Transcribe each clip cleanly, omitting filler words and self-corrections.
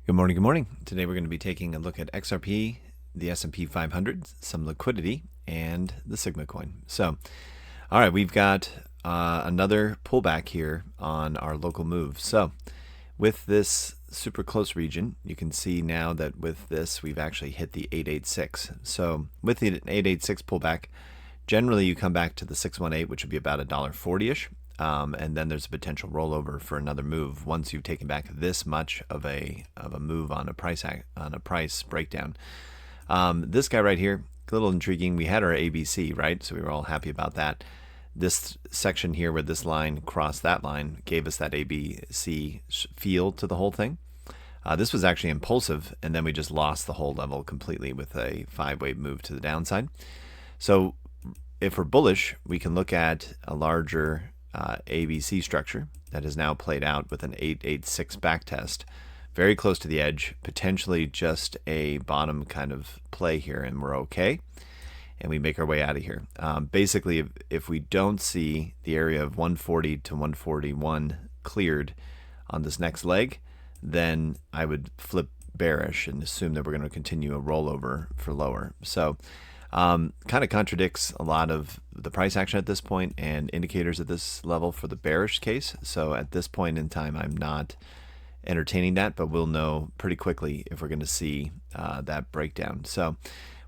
Good morning, good morning. Today we're going to be taking a look at XRP, the S&P 500, some liquidity, and the Sigma coin. So, all right, we've got another pullback here on our local move. So, with this super close region, you can see now that with this, we've actually hit the 886. So, with the 886 pullback, generally you come back to the 618, which would be about $1.40-ish. And then there's a potential rollover for another move once you've taken back this much of a move on a price breakdown. This guy right here, a little intriguing. We had our ABC, right? So we were all happy about that. This section here where this line crossed that line gave us that ABC feel to the whole thing. This was actually impulsive, and then we just lost the whole level completely with a 5-wave move to the downside. So if we're bullish, we can look at a larger ABC structure that is now played out with an 886 backtest, very close to the edge, potentially just a bottom kind of play here, and we're okay. And we make our way out of here. Basically, if we don't see the area of 140 to 141 cleared on this next leg, then I would flip bearish and assume that we're going to continue a rollover for lower. So kind of contradicts a lot of the price action at this point and indicators at this level for the bearish case. So at this point in time, I'm not entertaining that, but we'll know pretty quickly if we're going to see that breakdown. So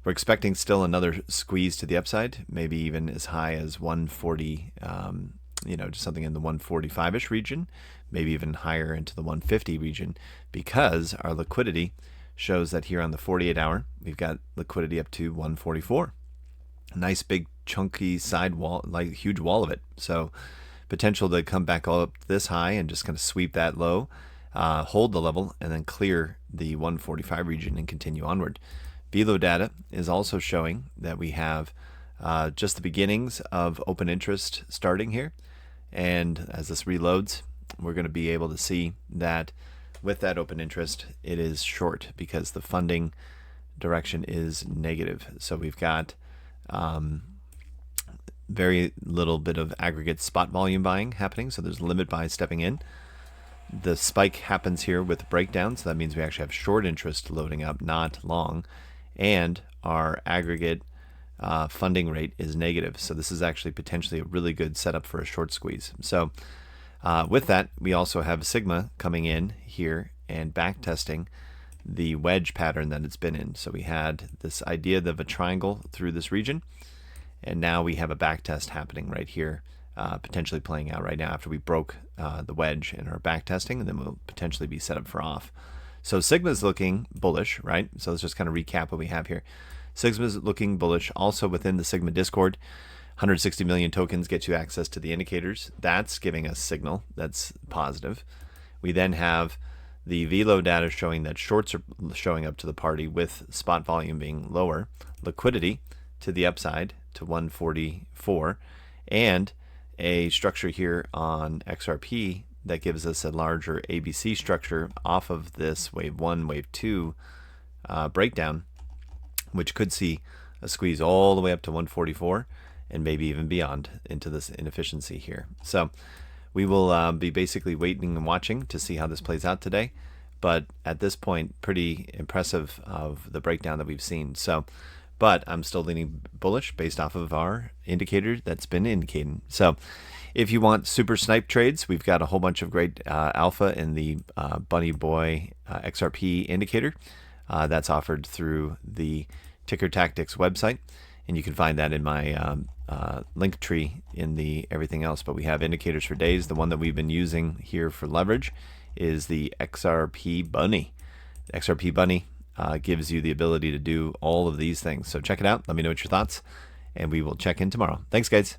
we're expecting still another squeeze to the upside, maybe even as high as 140, just something in the 145-ish region, maybe even higher into the 150 region, because our liquidity shows that here on the 48-hour, we've got liquidity up to 144. A nice big chunky side wall, like huge wall of it. So potential to come back all up this high and just kind of sweep that low, hold the level, and then clear the 145 region and continue onward. Velo data is also showing that we have just the beginnings of open interest starting here. And as this reloads, we're going to be able to see that with that open interest, it is short because the funding direction is negative. So we've got very little bit of aggregate spot volume buying happening. So there's limit buys stepping in. The spike happens here with breakdown. So that means we actually have short interest loading up, not long. And our aggregate funding rate is negative. So this is actually potentially a really good setup for a short squeeze. So with that, we also have Sigma coming in here and back testing the wedge pattern that it's been in. So we had this idea of a triangle through this region, and now we have a back test happening right here, potentially playing out right now after we broke the wedge and are back testing, and then we'll potentially be set up for off. So Sigma's looking bullish, right? So let's just kind of recap what we have here. Sigma's looking bullish. Also within the Sigma Discord, 160 million tokens get you access to the indicators. That's giving us signal. That's positive. We then have the Velo data showing that shorts are showing up to the party with spot volume being lower, liquidity to the upside to 144, and a structure here on XRP that gives us a larger ABC structure off of this wave 1, wave 2 breakdown, which could see a squeeze all the way up to 144 and maybe even beyond into this inefficiency here. So we will be basically waiting and watching to see how this plays out today. But at this point, pretty impressive of the breakdown that we've seen. So, but I'm still leaning bullish based off of our indicator that's been indicating. So if you want super snipe trades, we've got a whole bunch of great alpha in the Bunny Boy XRP indicator that's offered through the Ticker Tactics website. And you can find that in my link tree in the everything else. But we have indicators for days. The one that we've been using here for leverage is the XRP Bunny. The XRP Bunny gives you the ability to do all of these things. So check it out. Let me know what your thoughts, and we will check in tomorrow. Thanks, guys.